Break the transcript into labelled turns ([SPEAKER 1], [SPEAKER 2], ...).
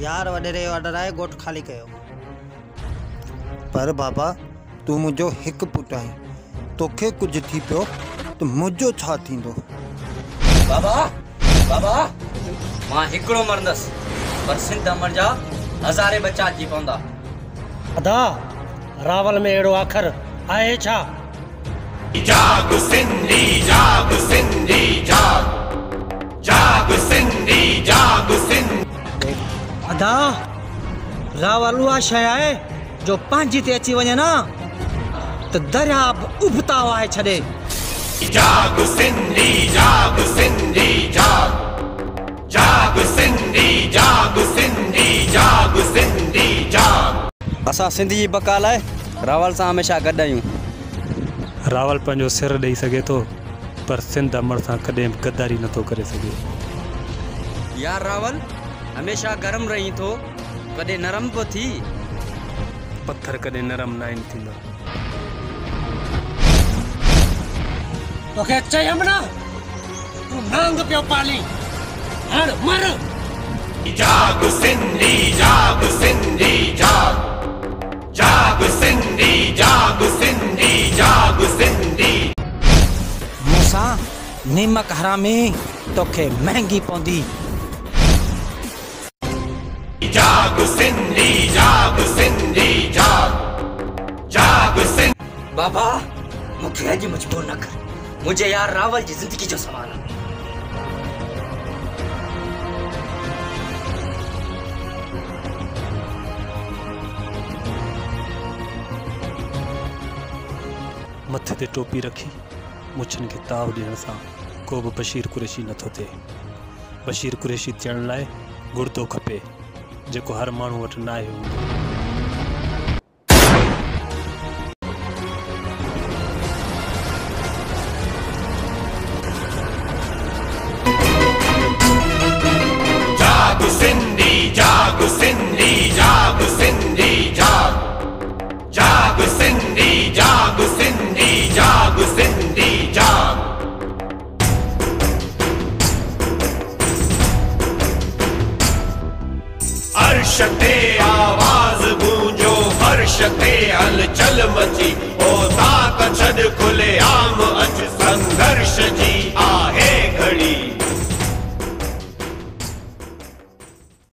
[SPEAKER 1] यार वडेरे वडराए गोठ खाली कयो। पर बाबा तू मुझो हिक पुट आई, तोखे कुछ थी पियो तो मुझो छा थींदो?
[SPEAKER 2] बाबा बाबा मां हिकड़ो मरंदस, पर सिंध अमर जा हज़ारे बच्चा जी पवंदा।
[SPEAKER 3] अदा रावल में एड़ो आखर आए छा?
[SPEAKER 4] जाग सिंधी जाग सिंधी जाग, जाग सिंधी जाग सिंधी।
[SPEAKER 1] अदा रावल उहा शय आहे जो पंहिंजी ते अची वञे ना तो दरिया उबता वाहे छॾे।
[SPEAKER 4] जाग सिंधी जाग सिंधी जाग, जाग सिंधी जाग सिंधी जाग सिंधी जाग।
[SPEAKER 2] असां सिंधी जी बका लाइ रावल सां हमेशा गॾु आहियूं।
[SPEAKER 5] रावल पंहिंजो सिर ॾेई सघे थो, पर सिंध अमर सां कॾहिं गद्दारी नथो करे सघे।
[SPEAKER 2] यार रावल हमेशा गरम रही थो, कॾहिं नरम बि थी।
[SPEAKER 5] पत्थर कॾहिं नरम न थींदा।
[SPEAKER 3] तोखे चयमि न तू नांग पियो पाली, हर मर।
[SPEAKER 4] जाग सिंधी जाग सिंधी जाग, जाग सिंधी जाग सिंधी जाग सिंधी।
[SPEAKER 1] मूसा निमक हरामी तोखे महंगी पवंदी।
[SPEAKER 4] जाग सिंधी जाग सिंधी जाग, जाग सिंधी।
[SPEAKER 2] बाबा मूंखे अॼु मजबूर न कर, मुझे यार रावल जी जिंदगी जो सवाल है।
[SPEAKER 5] मथे ते टोपी रखी मुछन के ताव ॾियण सां को बि बशीर कुरैशी नथो थिए। बशीर कुरैशी थियण लाइ गुर्दो खपे, जेको हर माण्हू वटि न आहे हूंदो।
[SPEAKER 4] जाग सिंधी जाग सिंधी जाग सिंधी जाग, जाग सिंधी जाग सिंधी जाग सिंधी जाग। अर्श ते आवाज गूंजो, फर्श ते हलचल मची, ओ ताक छड़ खुले आम अच संघर्ष जी